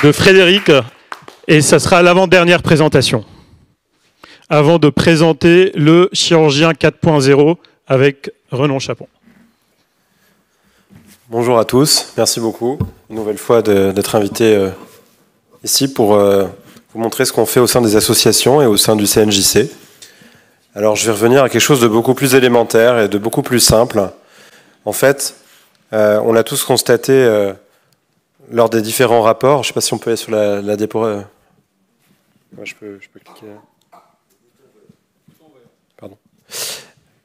de Frédéric, et ça sera l'avant-dernière présentation, avant de présenter le chirurgien 4.0 avec Renan Chapon. Bonjour à tous, merci beaucoup une nouvelle fois d'être invité ici pour vous montrer ce qu'on fait au sein des associations et au sein du CNJC. Alors je vais revenir à quelque chose de beaucoup plus élémentaire et de beaucoup plus simple. En fait, on l'a tous constaté lors des différents rapports. Je ne sais pas si on peut aller sur la diapo. Ouais, je peux cliquer là. Pardon.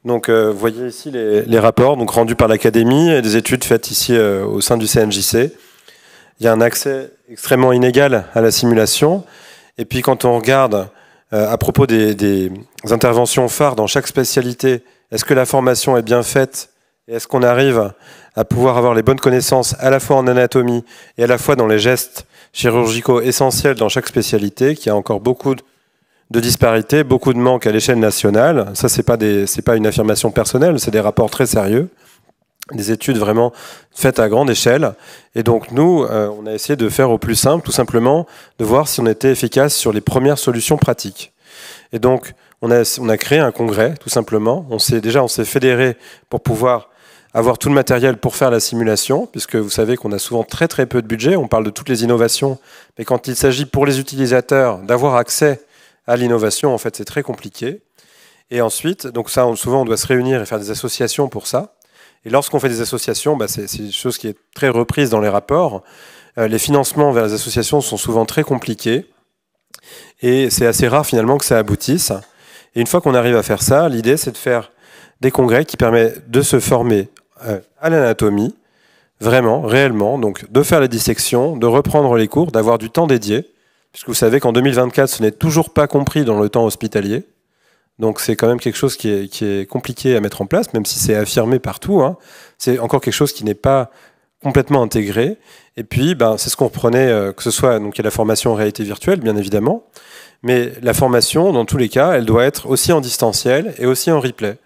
Donc, vous voyez ici les rapports donc, rendus par l'Académie et des études faites ici au sein du CNJC. Il y a un accès extrêmement inégal à la simulation. Et puis, quand on regarde à propos des interventions phares dans chaque spécialité, est-ce que la formation est bien faite et est-ce qu'on arrive à pouvoir avoir les bonnes connaissances à la fois en anatomie et à la fois dans les gestes chirurgicaux essentiels dans chaque spécialité, qu'il y a encore beaucoup de disparités, beaucoup de manques à l'échelle nationale. Ça, c'est pas une affirmation personnelle, c'est des rapports très sérieux, des études vraiment faites à grande échelle. Et donc nous, on a essayé de faire au plus simple, tout simplement, de voir si on était efficace sur les premières solutions pratiques. Et donc, on a créé un congrès, tout simplement. On s'est fédéré pour pouvoir avoir tout le matériel pour faire la simulation, puisque vous savez qu'on a souvent très très peu de budget. On parle de toutes les innovations, mais quand il s'agit pour les utilisateurs d'avoir accès à l'innovation, en fait, c'est très compliqué. Et ensuite, donc ça, souvent, on doit se réunir et faire des associations pour ça. Et lorsqu'on fait des associations, c'est une chose qui est très reprise dans les rapports. Les financements vers les associations sont souvent très compliqués. Et c'est assez rare, finalement, que ça aboutisse. Et une fois qu'on arrive à faire ça, l'idée, c'est de faire des congrès qui permettent de se former à l'anatomie, vraiment, réellement, donc de faire les dissections, de reprendre les cours, d'avoir du temps dédié, puisque vous savez qu'en 2024, ce n'est toujours pas compris dans le temps hospitalier. Donc c'est quand même quelque chose qui est compliqué à mettre en place, même si c'est affirmé partout. Hein. C'est encore quelque chose qui n'est pas complètement intégré. Et puis, c'est ce qu'on reprenait, que ce soit, donc il y a la formation en réalité virtuelle, bien évidemment, mais la formation, dans tous les cas, elle doit être aussi en distanciel et aussi en replay,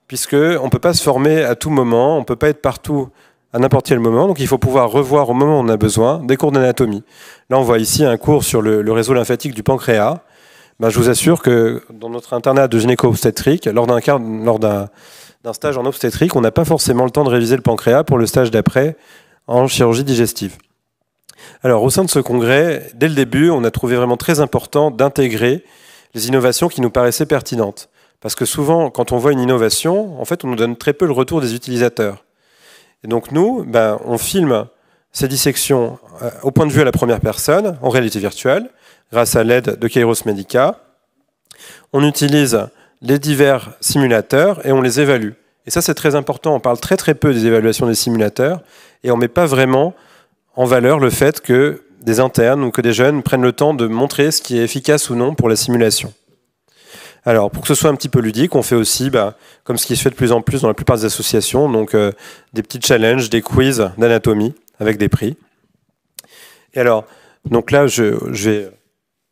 puisqu'on ne peut pas se former à tout moment, on ne peut pas être partout à n'importe quel moment, donc il faut pouvoir revoir au moment où on a besoin des cours d'anatomie. Là, on voit ici un cours sur le réseau lymphatique du pancréas. Je vous assure que dans notre internat de gynéco-obstétrique, lors d'un stage en obstétrique, on n'a pas forcément le temps de réviser le pancréas pour le stage d'après en chirurgie digestive. Alors, au sein de ce congrès, dès le début, on a trouvé vraiment très important d'intégrer les innovations qui nous paraissaient pertinentes. Parce que souvent, quand on voit une innovation, en fait, on nous donne très peu le retour des utilisateurs. Et donc nous, on filme ces dissections au point de vue à la première personne, en réalité virtuelle, grâce à l'aide de Kairos Medica. On utilise les divers simulateurs et on les évalue. Et ça, c'est très important. On parle très très peu des évaluations des simulateurs et on ne met pas vraiment en valeur le fait que des internes ou que des jeunes prennent le temps de montrer ce qui est efficace ou non pour la simulation. Alors, pour que ce soit un petit peu ludique, on fait aussi, comme ce qui se fait de plus en plus dans la plupart des associations, donc des petits challenges, des quiz d'anatomie avec des prix. Et alors, donc là, je vais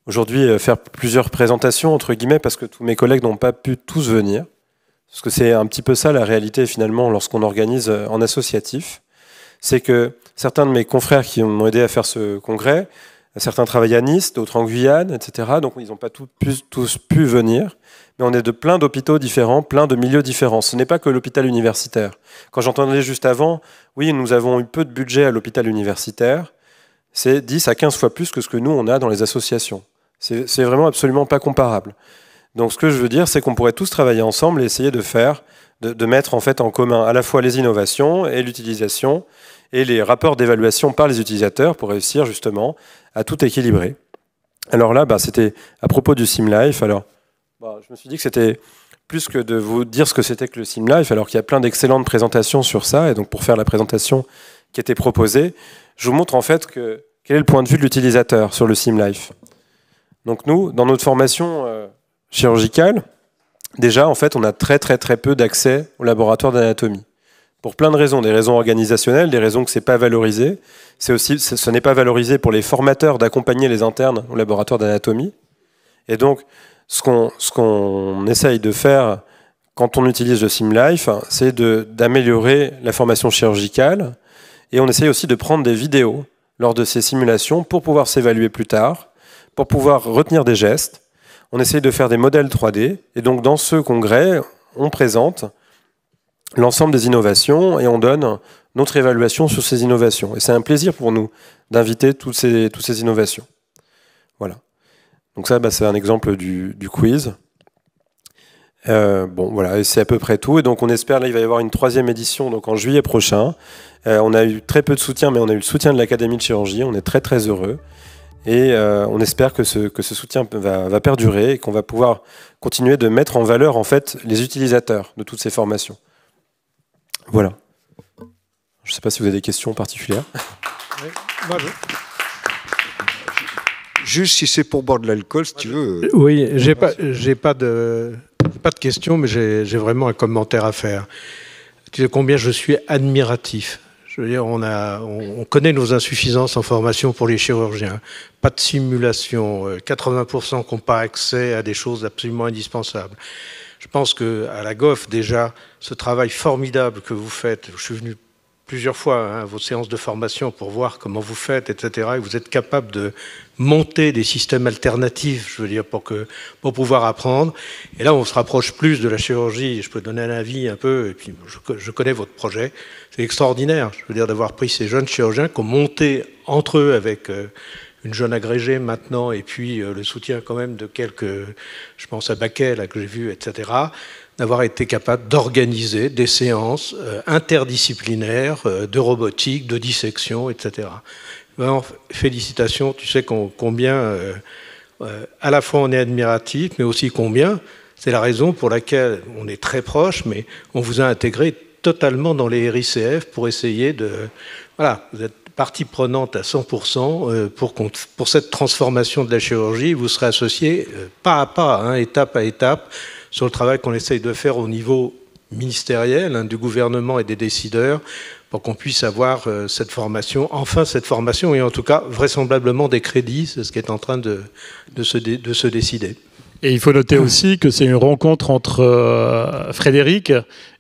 aujourd'hui faire plusieurs présentations, entre guillemets, parce que tous mes collègues n'ont pas pu tous venir. Parce que c'est un petit peu ça la réalité, finalement, lorsqu'on organise en associatif. C'est que certains de mes confrères qui m'ont aidé à faire ce congrès, certains travaillent à Nice, d'autres en Guyane, etc. Donc ils n'ont pas tous pu venir. Mais on est de plein d'hôpitaux différents, plein de milieux différents. Ce n'est pas que l'hôpital universitaire. Quand j'entendais juste avant, oui, nous avons eu peu de budget à l'hôpital universitaire, c'est 10 à 15 fois plus que ce que nous, on a dans les associations. C'est vraiment absolument pas comparable. Donc ce que je veux dire, c'est qu'on pourrait tous travailler ensemble et essayer de mettre en fait en commun à la fois les innovations et l'utilisation et les rapports d'évaluation par les utilisateurs pour réussir justement à tout équilibrer. Alors là, c'était à propos du SimLife. Alors, je me suis dit que c'était plus que de vous dire ce que c'était que le SimLife, alors qu'il y a plein d'excellentes présentations sur ça. Et donc pour faire la présentation qui était proposée, je vous montre en fait quel est le point de vue de l'utilisateur sur le SimLife. Donc nous, dans notre formation chirurgicale, déjà, en fait, on a très très très peu d'accès au laboratoire d'anatomie. Pour plein de raisons, des raisons organisationnelles, des raisons que ce n'est pas valorisé. Ce n'est pas valorisé pour les formateurs d'accompagner les internes au laboratoire d'anatomie. Et donc, ce qu'on essaye de faire quand on utilise le SimLife, c'est d'améliorer la formation chirurgicale. Et on essaye aussi de prendre des vidéos lors de ces simulations pour pouvoir s'évaluer plus tard, pour pouvoir retenir des gestes. On essaye de faire des modèles 3D. Et donc, dans ce congrès, on présente l'ensemble des innovations et on donne notre évaluation sur ces innovations. Et c'est un plaisir pour nous d'inviter toutes ces innovations. Voilà. Donc ça, c'est un exemple du quiz. Bon, voilà, et c'est à peu près tout. Et donc on espère, là, il va y avoir une 3e édition donc en juillet prochain. On a eu très peu de soutien, mais on a eu le soutien de l'Académie de chirurgie. On est très très heureux. Et on espère que ce soutien va perdurer et qu'on va pouvoir continuer de mettre en valeur en fait les utilisateurs de toutes ces formations. Voilà. Je ne sais pas si vous avez des questions particulières. Oui, voilà. Juste si c'est pour boire de l'alcool, si tu veux. Oui, j'ai pas de questions, mais j'ai vraiment un commentaire à faire. Tu sais combien je suis admiratif. Je veux dire, on connaît nos insuffisances en formation pour les chirurgiens. Pas de simulation, 80% qui n'ont pas accès à des choses absolument indispensables. Je pense qu'à la GOF, déjà, ce travail formidable que vous faites, je suis venu plusieurs fois à vos séances de formation pour voir comment vous faites, etc. Et vous êtes capable de monter des systèmes alternatifs, je veux dire, pour pouvoir apprendre. Et là, on se rapproche plus de la chirurgie. Je peux donner un avis un peu, et puis je connais votre projet. C'est extraordinaire, je veux dire, d'avoir pris ces jeunes chirurgiens qui ont monté entre eux avec une jeune agrégée maintenant, et puis le soutien quand même de quelques, je pense à Baquet, là, que j'ai vu, etc., d'avoir été capable d'organiser des séances interdisciplinaires de robotique, de dissection, etc. Vraiment, félicitations, tu sais combien à la fois on est admiratif, mais aussi combien, c'est la raison pour laquelle on est très proche, mais on vous a intégré totalement dans les RICF pour essayer de... Voilà, vous êtes partie prenante à 100% pour cette transformation de la chirurgie. Vous serez associé pas à pas, hein, étape à étape, sur le travail qu'on essaye de faire au niveau ministériel, hein, du gouvernement et des décideurs, pour qu'on puisse avoir cette formation, et en tout cas, vraisemblablement des crédits, c'est ce qui est en train de se décider. Et il faut noter aussi que c'est une rencontre entre Frédéric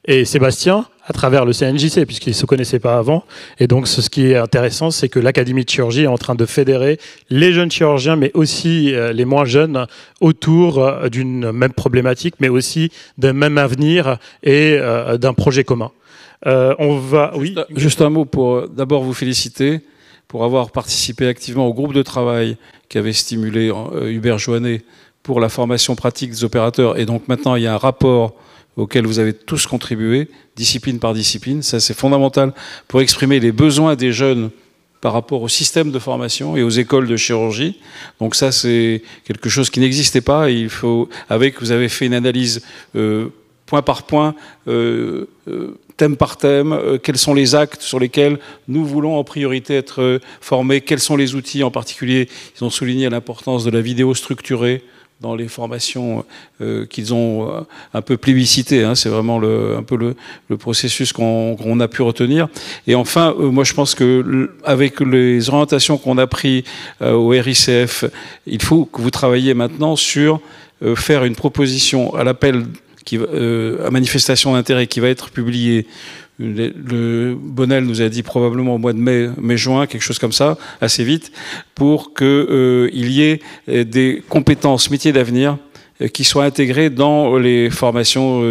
et Sébastien à travers le CNJC, puisqu'ils ne se connaissaient pas avant. Et donc, ce qui est intéressant, c'est que l'Académie de chirurgie est en train de fédérer les jeunes chirurgiens, mais aussi les moins jeunes, autour d'une même problématique, mais aussi d'un même avenir et d'un projet commun. On va... Juste un mot pour d'abord vous féliciter pour avoir participé activement au groupe de travail qui avait stimulé Hubert Joannet pour la formation pratique des opérateurs. Et donc maintenant, il y a un rapport auquel vous avez tous contribué, discipline par discipline. Ça, c'est fondamental pour exprimer les besoins des jeunes par rapport au système de formation et aux écoles de chirurgie. Donc ça, c'est quelque chose qui n'existait pas. Et il faut, vous avez fait une analyse point par point, thème par thème, quels sont les actes sur lesquels nous voulons en priorité être formés, quels sont les outils en particulier. Ils ont souligné l'importance de la vidéo structurée dans les formations qu'ils ont un peu plébiscité, hein, c'est vraiment un peu le processus qu'on a pu retenir. Et enfin, moi je pense que avec les orientations qu'on a prises au RICF, il faut que vous travailliez maintenant sur faire une proposition à l'appel à manifestation d'intérêt qui va être publiée. Le Bonnel nous a dit probablement au mois de mai-juin, quelque chose comme ça, assez vite, pour qu'il y ait des compétences métiers d'avenir qui soient intégrées dans les formations,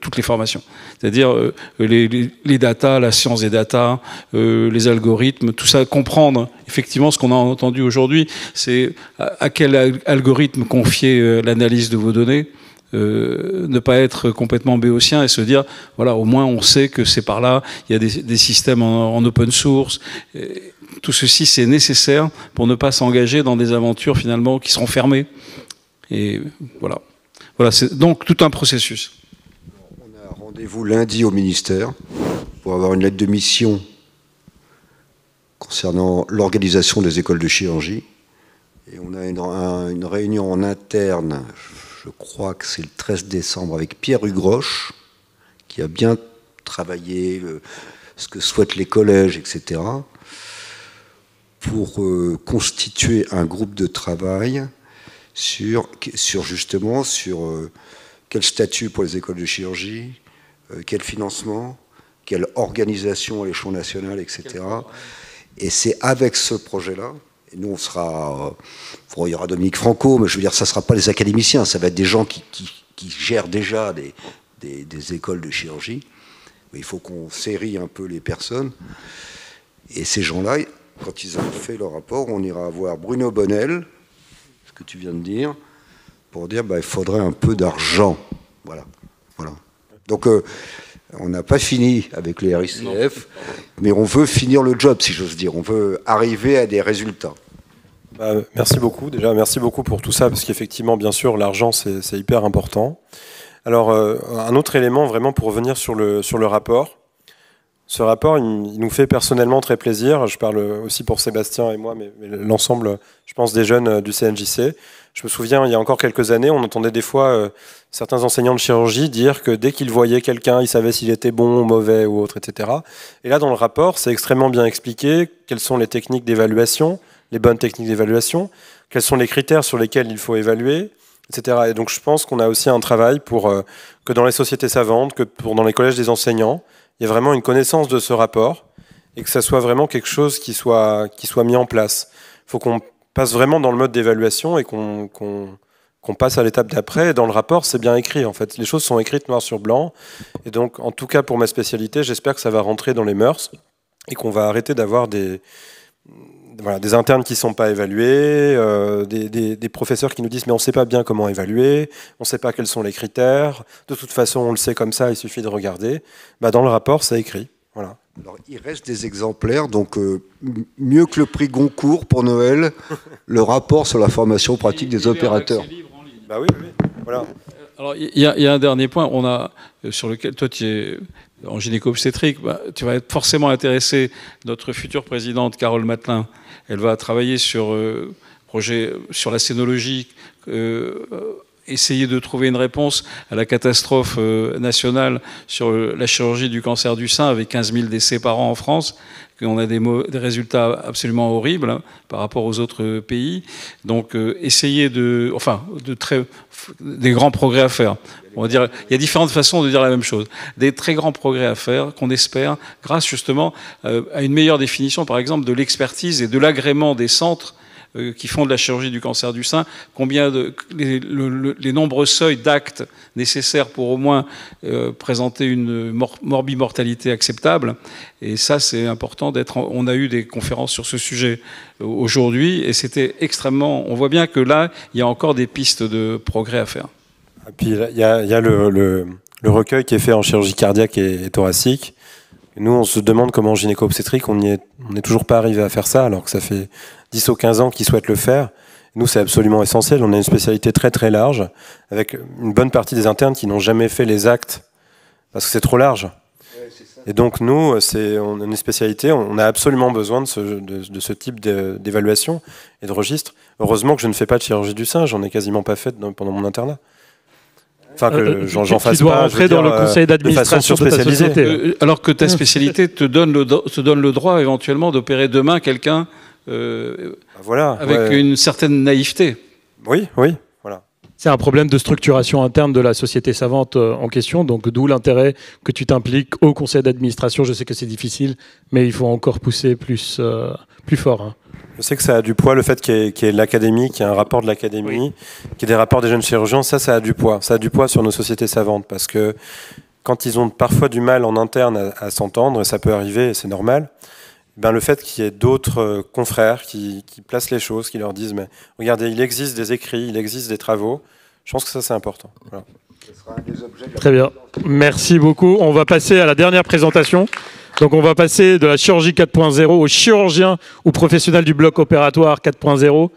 toutes les formations. C'est-à-dire les data, la science des data, les algorithmes, tout ça, comprendre effectivement ce qu'on a entendu aujourd'hui, c'est à quel algorithme confier l'analyse de vos données. Ne pas être complètement béotien et se dire, voilà, au moins on sait que c'est par là, il y a des systèmes en open source. Et tout ceci, c'est nécessaire pour ne pas s'engager dans des aventures finalement qui seront fermées. Et voilà. Voilà, c'est donc tout un processus. On a rendez-vous lundi au ministère pour avoir une lettre de mission concernant l'organisation des écoles de chirurgie. Et on a une réunion en interne. Je crois que c'est le 13 décembre avec Pierre Hugroche, qui a bien travaillé ce que souhaitent les collèges, etc., pour constituer un groupe de travail sur quel statut pour les écoles de chirurgie, quel financement, quelle organisation à l'échelon national, etc. Et c'est avec ce projet-là, et nous on sera, il y aura Dominique Franco, mais je veux dire, ça ne sera pas les académiciens, ça va être des gens qui gèrent déjà des écoles de chirurgie. Mais il faut qu'on série un peu les personnes. Et ces gens-là, quand ils ont fait leur rapport, on ira voir Bruno Bonnel, ce que tu viens de dire, pour dire il faudrait un peu d'argent. Voilà. Donc on n'a pas fini avec les RICF, mais on veut finir le job, si j'ose dire. On veut arriver à des résultats. Merci beaucoup. Déjà, merci beaucoup pour tout ça, parce qu'effectivement, bien sûr, l'argent, c'est hyper important. Alors, un autre élément, vraiment, pour revenir sur le rapport. Ce rapport, il nous fait personnellement très plaisir. Je parle aussi pour Sébastien et moi, mais l'ensemble, je pense, des jeunes du CNJC. Je me souviens, il y a encore quelques années, on entendait des fois certains enseignants de chirurgie dire que dès qu'ils voyaient quelqu'un, ils savaient s'il était bon ou mauvais ou autre, etc. Et là, dans le rapport, c'est extrêmement bien expliqué quelles sont les techniques d'évaluation, les bonnes techniques d'évaluation, quels sont les critères sur lesquels il faut évaluer, etc. Et donc, je pense qu'on a aussi un travail pour que dans les sociétés savantes, dans les collèges des enseignants, il y a vraiment une connaissance de ce rapport et que ça soit vraiment quelque chose qui soit mis en place. Il faut qu'on passe vraiment dans le mode d'évaluation et qu'on passe à l'étape d'après. Et dans le rapport, c'est bien écrit, en fait. Les choses sont écrites noir sur blanc. Et donc, en tout cas, pour ma spécialité, j'espère que ça va rentrer dans les mœurs et qu'on va arrêter d'avoir des internes qui ne sont pas évalués, des professeurs qui nous disent « mais on ne sait pas bien comment évaluer, on ne sait pas quels sont les critères, de toute façon, on le sait comme ça, il suffit de regarder. » Dans le rapport, c'est écrit. Voilà. Alors, il reste des exemplaires, donc mieux que le prix Goncourt pour Noël, le rapport sur la formation pratique des opérateurs. Oui, voilà. Alors, il y a un dernier point sur lequel toi tu es en gynéco-obstétrique, tu vas être forcément intéressé. Notre future présidente, Carole Matelin, elle va travailler sur projet sur la scénologie, essayer de trouver une réponse à la catastrophe nationale sur la chirurgie du cancer du sein avec 15 000 décès par an en France. On a des résultats absolument horribles par rapport aux autres pays. Donc, essayer des grands progrès à faire. On va dire, il y a différentes façons de dire la même chose. Des très grands progrès à faire qu'on espère, grâce justement à une meilleure définition, par exemple, de l'expertise et de l'agrément des centres qui font de la chirurgie du cancer du sein, combien les nombreux seuils d'actes nécessaires pour au moins présenter une morbimortalité acceptable. Et ça, c'est important on a eu des conférences sur ce sujet aujourd'hui, et c'était extrêmement... On voit bien que là, il y a encore des pistes de progrès à faire. Et puis, il y a le recueil qui est fait en chirurgie cardiaque et thoracique. Et nous, on se demande comment en gynéco-obstétrique, on n'est toujours pas arrivé à faire ça, alors que ça fait 10 ou 15 ans qu'ils souhaitent le faire. Nous, c'est absolument essentiel. On a une spécialité très très large, avec une bonne partie des internes qui n'ont jamais fait les actes, parce que c'est trop large. Ouais, et donc nous, on a une spécialité, on a absolument besoin de ce type d'évaluation et de registre. Heureusement que je ne fais pas de chirurgie du sein, j'en ai quasiment pas fait pendant mon internat. Enfin, que j'en fasse pas, rentrer dans le conseil d'administration de ta société. Alors que ta spécialité te donne le droit éventuellement d'opérer demain quelqu'un avec une certaine naïveté. Oui, voilà. C'est un problème de structuration interne de la société savante en question, donc d'où l'intérêt que tu t'impliques au conseil d'administration. Je sais que c'est difficile, mais il faut encore pousser plus fort. Hein. Je sais que ça a du poids, le fait qu'il y ait l'académie, qu'il y ait un rapport de l'académie, qu'il y ait des rapports des jeunes chirurgiens, ça a du poids. Ça a du poids sur nos sociétés savantes, parce que quand ils ont parfois du mal en interne à s'entendre, et ça peut arriver, et c'est normal, le fait qu'il y ait d'autres confrères qui placent les choses, qui leur disent « mais regardez, il existe des écrits, il existe des travaux », je pense que ça c'est important. Voilà. Très bien, merci beaucoup. On va passer à la dernière présentation. Donc on va passer de la chirurgie 4.0 au chirurgien ou professionnel du bloc opératoire 4.0.